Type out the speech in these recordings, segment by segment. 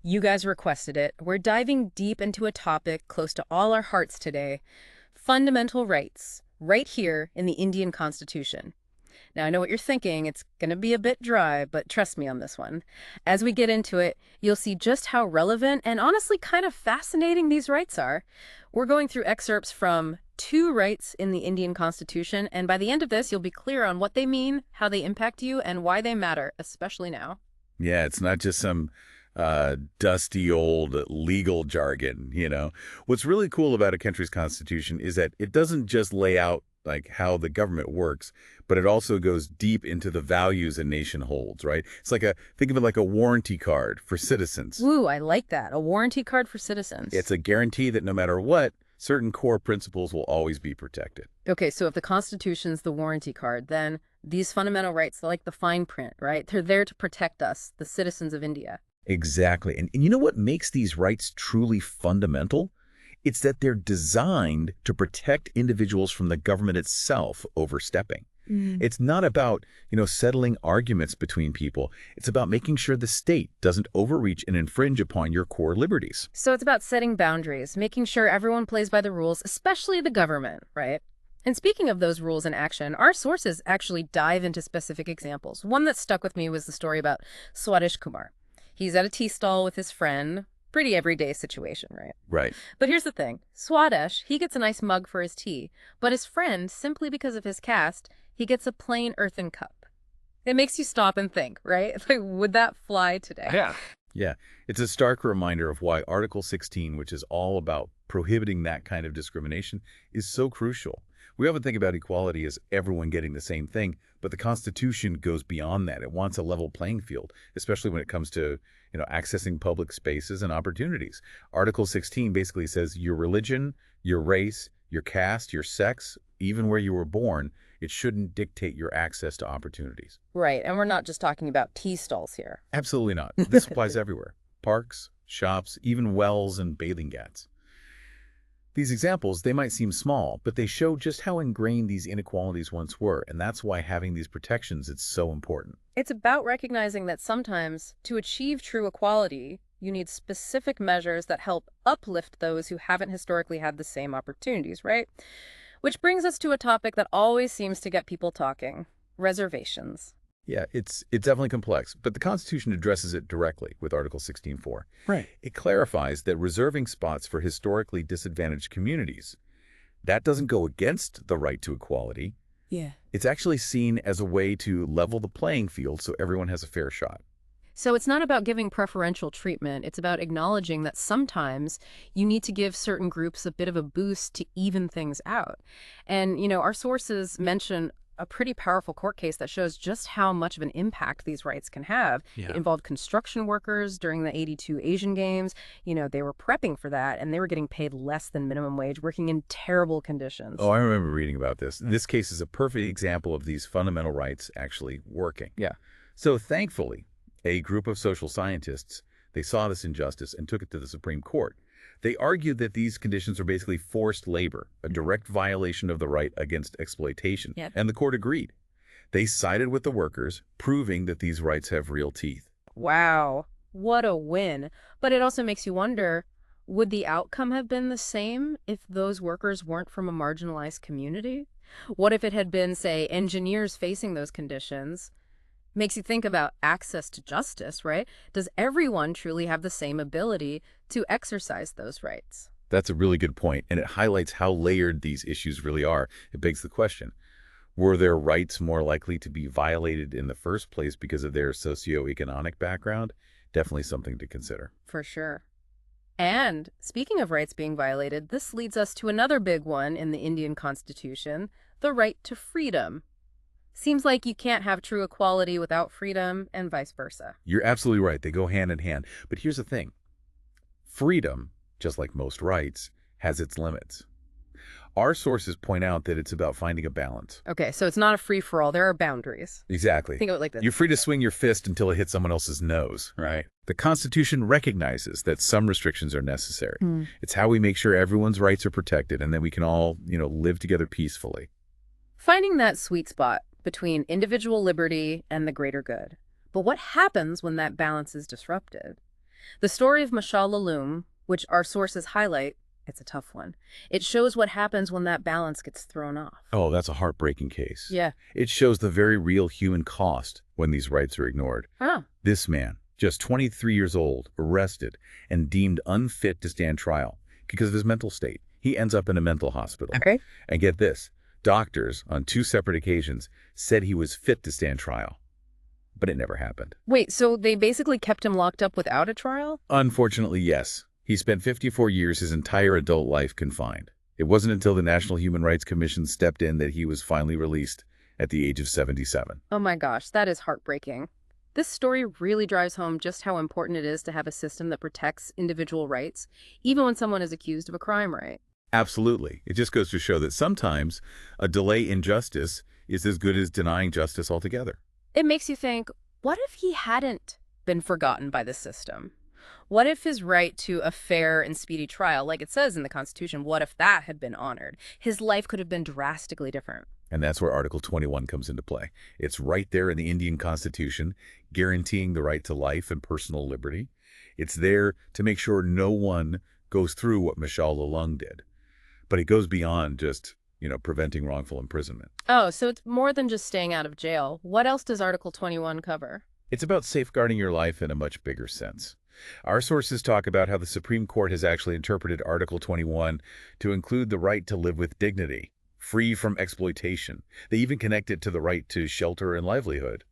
You guys requested it. We're diving deep into a topic close to all our hearts today: fundamental rights, right here in the Indian Constitution. Now, I know what you're thinking. It's going to be a bit dry, but trust me on this one. As we get into it, you'll see just how relevant and honestly kind of fascinating these rights are. We're going through excerpts from two rights in the Indian Constitution, and by the end of this, you'll be clear on what they mean, how they impact you, and why they matter, especially now. Yeah, it's not just some dusty old legal jargon, What's really cool about a country's constitution is that it doesn't just lay out like how the government works, but it also goes deep into the values a nation holds, right? It's like think of it like a warranty card for citizens. Ooh, I like that. A warranty card for citizens. It's a guarantee that no matter what, certain core principles will always be protected. Okay, so if the Constitution's the warranty card, then these fundamental rights, they're like the fine print, right? They're there to protect us, the citizens of India. Exactly. And you know what makes these rights truly fundamental? It's that they're designed to protect individuals from the government itself overstepping. It's not about, settling arguments between people. It's about making sure the state doesn't overreach and infringe upon your core liberties. So it's about setting boundaries, making sure everyone plays by the rules, especially the government, right? And speaking of those rules in action, our sources actually dive into specific examples. One that stuck with me was the story about Swadesh Kumar. He's at a tea stall with his friend. Pretty everyday situation, right? Right. But here's the thing. Swadesh, he gets a nice mug for his tea, but his friend, simply because of his caste, he gets a plain earthen cup. It makes you stop and think, right? Like, would that fly today? Yeah. Yeah, it's a stark reminder of why Article 16, which is all about prohibiting that kind of discrimination, is so crucial. We often think about equality as everyone getting the same thing, but the Constitution goes beyond that. It wants a level playing field, especially when it comes to, accessing public spaces and opportunities. Article 16 basically says your religion, your race, your caste, your sex, even where you were born, it shouldn't dictate your access to opportunities. Right, and we're not just talking about tea stalls here. Absolutely not. This applies everywhere. Parks, shops, even wells and bathing ghats. These examples, they might seem small, but they show just how ingrained these inequalities once were, and that's why having these protections is so important. It's about recognizing that sometimes, to achieve true equality, you need specific measures that help uplift those who haven't historically had the same opportunities, right? Which brings us to a topic that always seems to get people talking: reservations. Yeah, it's definitely complex, but the Constitution addresses it directly with Article 16.4. Right. It clarifies that reserving spots for historically disadvantaged communities, that doesn't go against the right to equality. Yeah. It's actually seen as a way to level the playing field so everyone has a fair shot. So it's not about giving preferential treatment. It's about acknowledging that sometimes you need to give certain groups a bit of a boost to even things out. And, our sources mention a pretty powerful court case that shows just how much of an impact these rights can have. Yeah. It involved construction workers during the '82 Asian Games. They were prepping for that, and they were getting paid less than minimum wage, working in terrible conditions. Oh, I remember reading about this. This case is a perfect example of these fundamental rights actually working. Yeah. So thankfully, a group of social scientists, they saw this injustice and took it to the Supreme Court. They argued that these conditions are basically forced labor, a direct violation of the right against exploitation. Yep. And the court agreed. They sided with the workers, proving that these rights have real teeth. Wow, what a win. But it also makes you wonder, would the outcome have been the same if those workers weren't from a marginalized community? What if it had been, say, engineers facing those conditions? Makes you think about access to justice, right? Does everyone truly have the same ability to exercise those rights? That's a really good point, and it highlights how layered these issues really are. It begs the question, were their rights more likely to be violated in the first place because of their socioeconomic background? Definitely something to consider. For sure. And speaking of rights being violated, this leads us to another big one in the Indian Constitution: the right to freedom. Seems like you can't have true equality without freedom, and vice versa. You're absolutely right. They go hand in hand. But here's the thing. Freedom, just like most rights, has its limits. Our sources point out that it's about finding a balance. Okay, so it's not a free-for-all. There are boundaries. Exactly. Think of it like this. You're free to swing your fist until it hits someone else's nose, right? The Constitution recognizes that some restrictions are necessary. It's how we make sure everyone's rights are protected and that we can all, live together peacefully. Finding that sweet spot between individual liberty and the greater good. But what happens when that balance is disrupted? The story of Mashal Alum, which our sources highlight, it's a tough one. It shows what happens when that balance gets thrown off. Oh, that's a heartbreaking case. Yeah. It shows the very real human cost when these rights are ignored. Huh. This man, just 23 years old, arrested and deemed unfit to stand trial because of his mental state. He ends up in a mental hospital. Okay. And get this, doctors on 2 separate occasions said he was fit to stand trial. But it never happened. Wait, so they basically kept him locked up without a trial? Unfortunately, yes. He spent 54 years, his entire adult life, confined. It wasn't until the National Human Rights Commission stepped in that he was finally released at the age of 77. Oh my gosh, that is heartbreaking. This story really drives home just how important it is to have a system that protects individual rights, even when someone is accused of a crime, right? Absolutely. It just goes to show that sometimes a delay in justice is as good as denying justice altogether. It makes you think, what if he hadn't been forgotten by the system? What if his right to a fair and speedy trial, like it says in the Constitution, what if that had been honored? His life could have been drastically different. And that's where Article 21 comes into play. It's right there in the Indian Constitution, guaranteeing the right to life and personal liberty. It's there to make sure no one goes through what Mashal Alung did. But it goes beyond just, preventing wrongful imprisonment. Oh, so it's more than just staying out of jail. What else does Article 21 cover? It's about safeguarding your life in a much bigger sense. Our sources talk about how the Supreme Court has actually interpreted Article 21 to include the right to live with dignity, free from exploitation. They even connect it to the right to shelter and livelihood.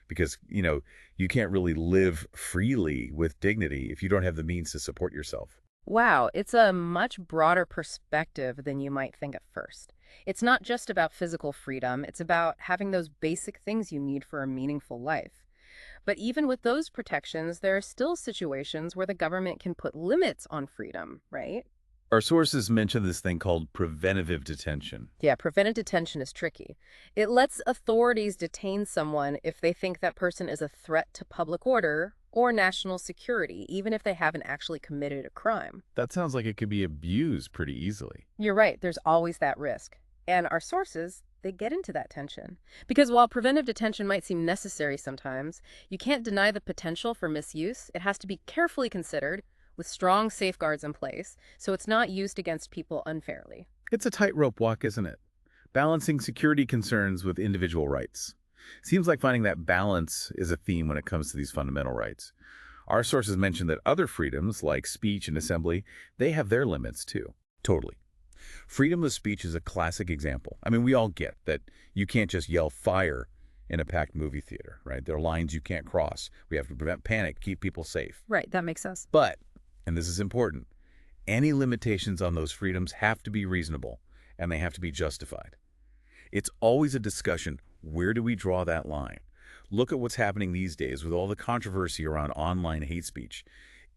Because, you can't really live freely with dignity if you don't have the means to support yourself. Wow, it's a much broader perspective than you might think at first. It's not just about physical freedom, it's about having those basic things you need for a meaningful life. But even with those protections, there are still situations where the government can put limits on freedom, right? Our sources mention this thing called preventative detention. Yeah, preventive detention is tricky. It lets authorities detain someone if they think that person is a threat to public order or national security, even if they haven't actually committed a crime. That sounds like it could be abused pretty easily. You're right, there's always that risk. And our sources, they get into that tension. Because while preventive detention might seem necessary sometimes, you can't deny the potential for misuse. It has to be carefully considered with strong safeguards in place, so it's not used against people unfairly. It's a tightrope walk, isn't it? Balancing security concerns with individual rights. Seems like finding that balance is a theme when it comes to these fundamental rights. Our sources mention that other freedoms, like speech and assembly, they have their limits too. Totally. Freedom of speech is a classic example. I mean, we all get that you can't just yell fire in a packed movie theater, right? There are lines you can't cross. We have to prevent panic, keep people safe. Right, that makes sense. But, and this is important, any limitations on those freedoms have to be reasonable, and they have to be justified. It's always a discussion, where do we draw that line? Look at what's happening these days with all the controversy around online hate speech.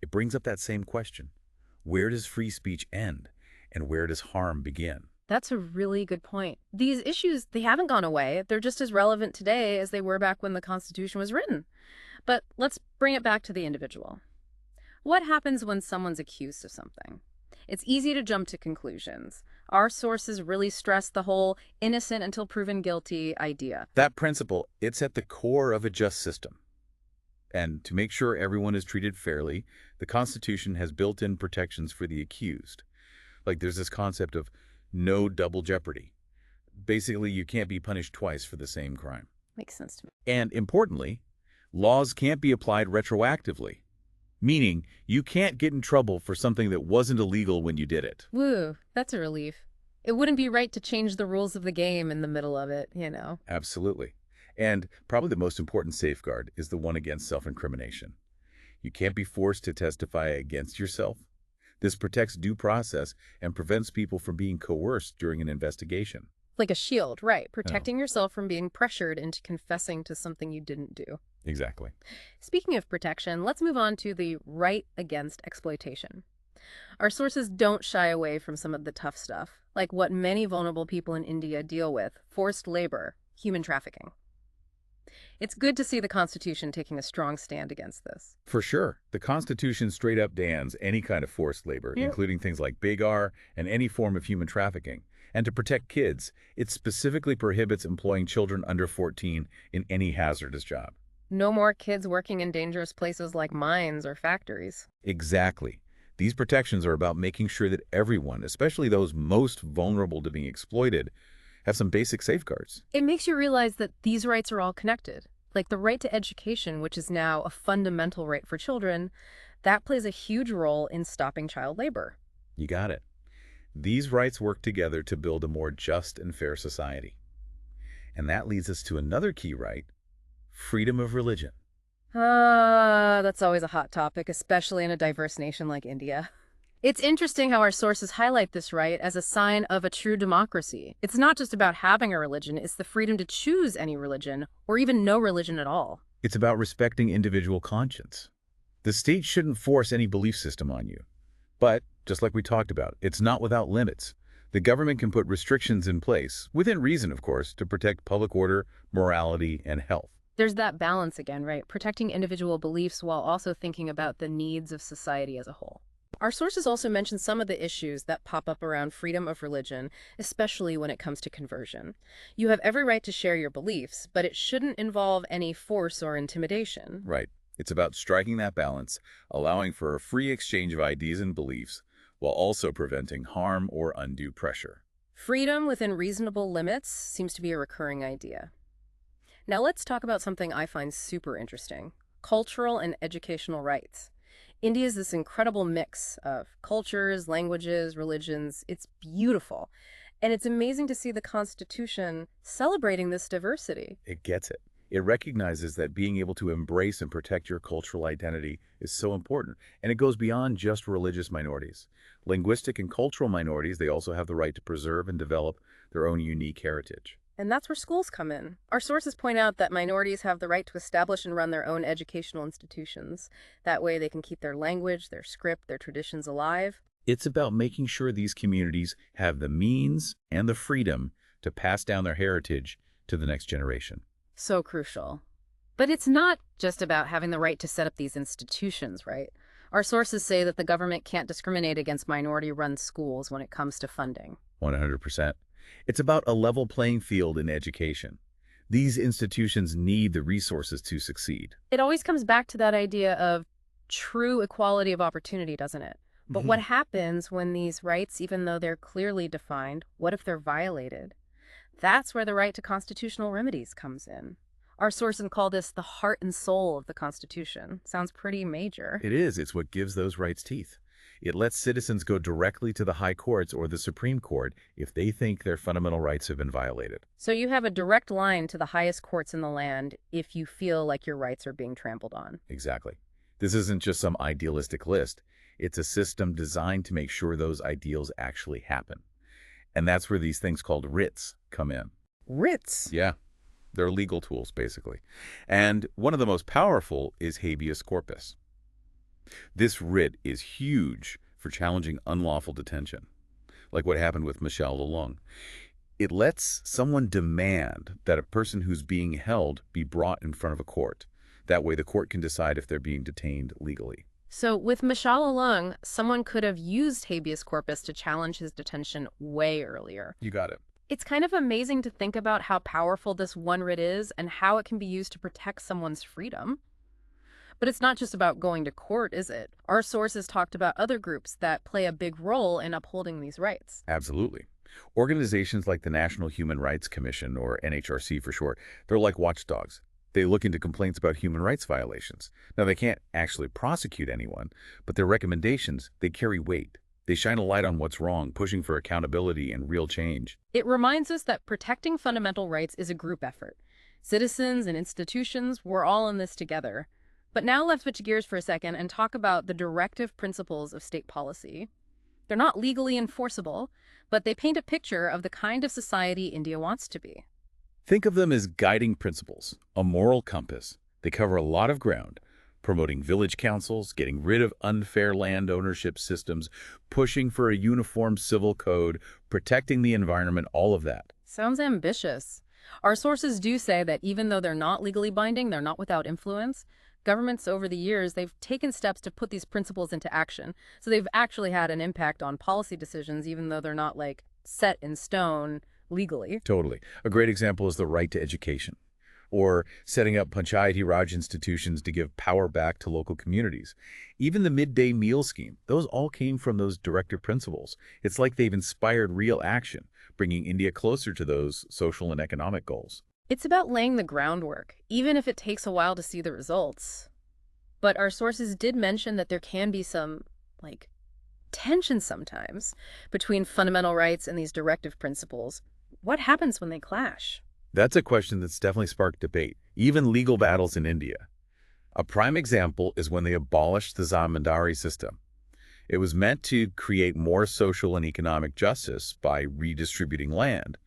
It brings up that same question. Where does free speech end, and where does harm begin? That's a really good point. These issues, they haven't gone away. They're just as relevant today as they were back when the Constitution was written. But let's bring it back to the individual. What happens when someone's accused of something? It's easy to jump to conclusions. Our sources really stress the whole innocent until proven guilty idea. That principle, it's at the core of a just system. And to make sure everyone is treated fairly, the Constitution has built-in protections for the accused. Like there's this concept of no double jeopardy. Basically, you can't be punished twice for the same crime. Makes sense to me. And importantly, laws can't be applied retroactively, meaning you can't get in trouble for something that wasn't illegal when you did it. Woo, that's a relief. It wouldn't be right to change the rules of the game in the middle of it, you know. Absolutely. And probably the most important safeguard is the one against self-incrimination. You can't be forced to testify against yourself. This protects due process and prevents people from being coerced during an investigation. Like a shield, right. Protecting yourself from being pressured into confessing to something you didn't do. Exactly. Speaking of protection, let's move on to the right against exploitation. Our sources don't shy away from some of the tough stuff, like what many vulnerable people in India deal with, forced labor, human trafficking. It's good to see the Constitution taking a strong stand against this. For sure. The Constitution straight up bans any kind of forced labor, including things like Big R and any form of human trafficking. And to protect kids, it specifically prohibits employing children under 14 in any hazardous job. No more kids working in dangerous places like mines or factories. Exactly. These protections are about making sure that everyone, especially those most vulnerable to being exploited, have some basic safeguards. It makes you realize that these rights are all connected. Like the right to education, which is now a fundamental right for children, that plays a huge role in stopping child labor. You got it. These rights work together to build a more just and fair society. And that leads us to another key right, freedom of religion. That's always a hot topic, especially in a diverse nation like India. It's interesting how our sources highlight this right as a sign of a true democracy. It's not just about having a religion, it's the freedom to choose any religion, or even no religion at all. It's about respecting individual conscience. The state shouldn't force any belief system on you. But, just like we talked about, it's not without limits. The government can put restrictions in place, within reason, of course, to protect public order, morality, and health. There's that balance again, right? Protecting individual beliefs while also thinking about the needs of society as a whole. Our sources also mention some of the issues that pop up around freedom of religion, especially when it comes to conversion. You have every right to share your beliefs, but it shouldn't involve any force or intimidation. Right. It's about striking that balance, allowing for a free exchange of ideas and beliefs, while also preventing harm or undue pressure. Freedom within reasonable limits seems to be a recurring idea. Now let's talk about something I find super interesting: cultural and educational rights. India is this incredible mix of cultures, languages, religions. It's beautiful. And it's amazing to see the Constitution celebrating this diversity. It gets it. It recognizes that being able to embrace and protect your cultural identity is so important, and it goes beyond just religious minorities. Linguistic and cultural minorities, they also have the right to preserve and develop their own unique heritage. And that's where schools come in. Our sources point out that minorities have the right to establish and run their own educational institutions. That way they can keep their language, their script, their traditions alive. It's about making sure these communities have the means and the freedom to pass down their heritage to the next generation. So crucial. But it's not just about having the right to set up these institutions, right? Our sources say that the government can't discriminate against minority-run schools when it comes to funding. 100%. It's about a level playing field in education. These institutions need the resources to succeed. It always comes back to that idea of true equality of opportunity, doesn't it? But what happens when these rights, even though they're clearly defined, what if they're violated? That's where the right to constitutional remedies comes in. Our sources call this the heart and soul of the Constitution. Sounds pretty major. It is. It's what gives those rights teeth. It lets citizens go directly to the high courts or the Supreme Court if they think their fundamental rights have been violated. So you have a direct line to the highest courts in the land if you feel like your rights are being trampled on. Exactly. This isn't just some idealistic list. It's a system designed to make sure those ideals actually happen. And that's where these things called writs come in. Writs? Yeah, they're legal tools, basically. And one of the most powerful is habeas corpus. This writ is huge for challenging unlawful detention, like what happened with Michelle Lalong. It lets someone demand that a person who's being held be brought in front of a court. That way the court can decide if they're being detained legally. So with Michelle Alung, someone could have used habeas corpus to challenge his detention way earlier. You got it. It's kind of amazing to think about how powerful this one writ is and how it can be used to protect someone's freedom. But it's not just about going to court, is it? Our sources talked about other groups that play a big role in upholding these rights. Absolutely. Organizations like the National Human Rights Commission, or NHRC for short, they're like watchdogs. They look into complaints about human rights violations. Now, they can't actually prosecute anyone, but their recommendations, they carry weight. They shine a light on what's wrong, pushing for accountability and real change. It reminds us that protecting fundamental rights is a group effort. Citizens and institutions, we're all in this together. But now let's switch gears for a second and talk about the directive principles of state policy. They're not legally enforceable, but they paint a picture of the kind of society India wants to be. Think of them as guiding principles, a moral compass. They cover a lot of ground, promoting village councils, getting rid of unfair land ownership systems, pushing for a uniform civil code, protecting the environment, all of that. Sounds ambitious. Our sources do say that even though they're not legally binding, they're not without influence. Governments over the years, they've taken steps to put these principles into action. So they've actually had an impact on policy decisions, even though they're not like set in stone legally. Totally. A great example is the right to education. or setting up Panchayati Raj institutions to give power back to local communities. Even the midday meal scheme, those all came from those directive principles. It's like they've inspired real action, bringing India closer to those social and economic goals. It's about laying the groundwork, even if it takes a while to see the results. But our sources did mention that there can be some, like, tension sometimes between fundamental rights and these directive principles. What happens when they clash? That's a question that's definitely sparked debate, even legal battles in India. A prime example is when they abolished the zamindari system. It was meant to create more social and economic justice by redistributing land,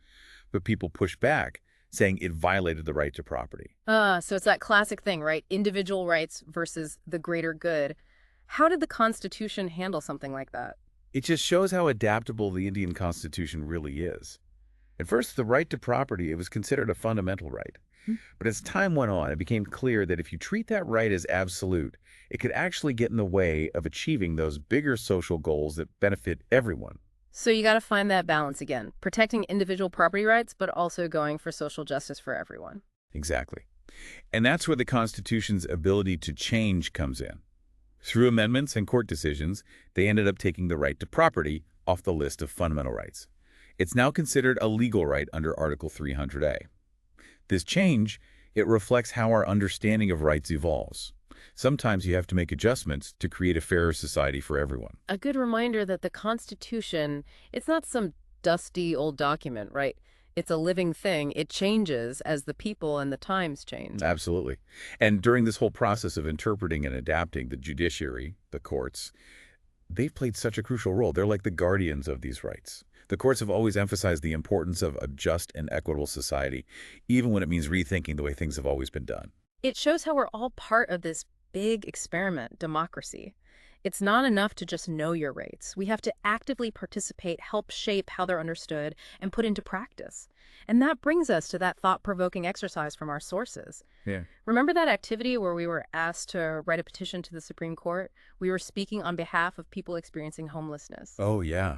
but people pushed back, saying it violated the right to property. So it's that classic thing, right? Individual rights versus the greater good. How did the Constitution handle something like that? It just shows how adaptable the Indian Constitution really is. At first, the right to property, it was considered a fundamental right. Hmm. But as time went on, it became clear that if you treat that right as absolute, it could actually get in the way of achieving those bigger social goals that benefit everyone. So you got to find that balance again, protecting individual property rights, but also going for social justice for everyone. Exactly. And that's where the Constitution's ability to change comes in. Through amendments and court decisions, they ended up taking the right to property off the list of fundamental rights. It's now considered a legal right under Article 300A. This change, it reflects how our understanding of rights evolves. Sometimes you have to make adjustments to create a fairer society for everyone. A good reminder that the Constitution, it's not some dusty old document, right? It's a living thing. It changes as the people and the times change. Absolutely. And during this whole process of interpreting and adapting, the judiciary, the courts, they've played such a crucial role. They're like the guardians of these rights. The courts have always emphasized the importance of a just and equitable society, even when it means rethinking the way things have always been done. It shows how we're all part of this big experiment, democracy. It's not enough to just know your rights. We have to actively participate, help shape how they're understood, and put into practice. And that brings us to that thought-provoking exercise from our sources. Yeah. Remember that activity where we were asked to write a petition to the Supreme Court? We were speaking on behalf of people experiencing homelessness. Oh, yeah.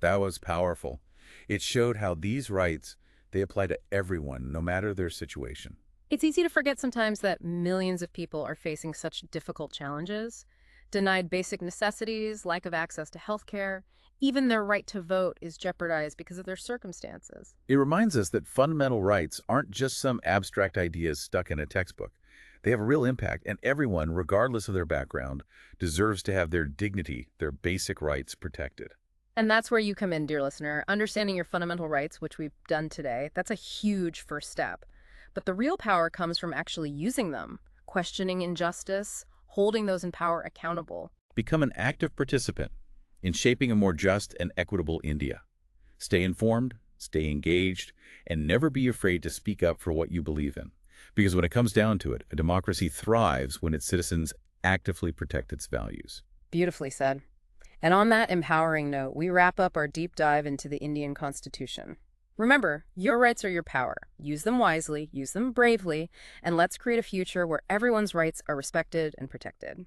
That was powerful. It showed how these rights, they apply to everyone, no matter their situation. It's easy to forget sometimes that millions of people are facing such difficult challenges. Denied basic necessities, lack of access to health care, even their right to vote is jeopardized because of their circumstances. It reminds us that fundamental rights aren't just some abstract ideas stuck in a textbook. They have a real impact, and everyone, regardless of their background, deserves to have their dignity, their basic rights protected. And that's where you come in, dear listener. Understanding your fundamental rights, which we've done today, that's a huge first step. But the real power comes from actually using them, questioning injustice, holding those in power accountable. Become an active participant in shaping a more just and equitable India. Stay informed, stay engaged, and never be afraid to speak up for what you believe in. Because when it comes down to it, a democracy thrives when its citizens actively protect its values. Beautifully said. And on that empowering note, we wrap up our deep dive into the Indian Constitution. Remember, your rights are your power. Use them wisely, use them bravely, and let's create a future where everyone's rights are respected and protected.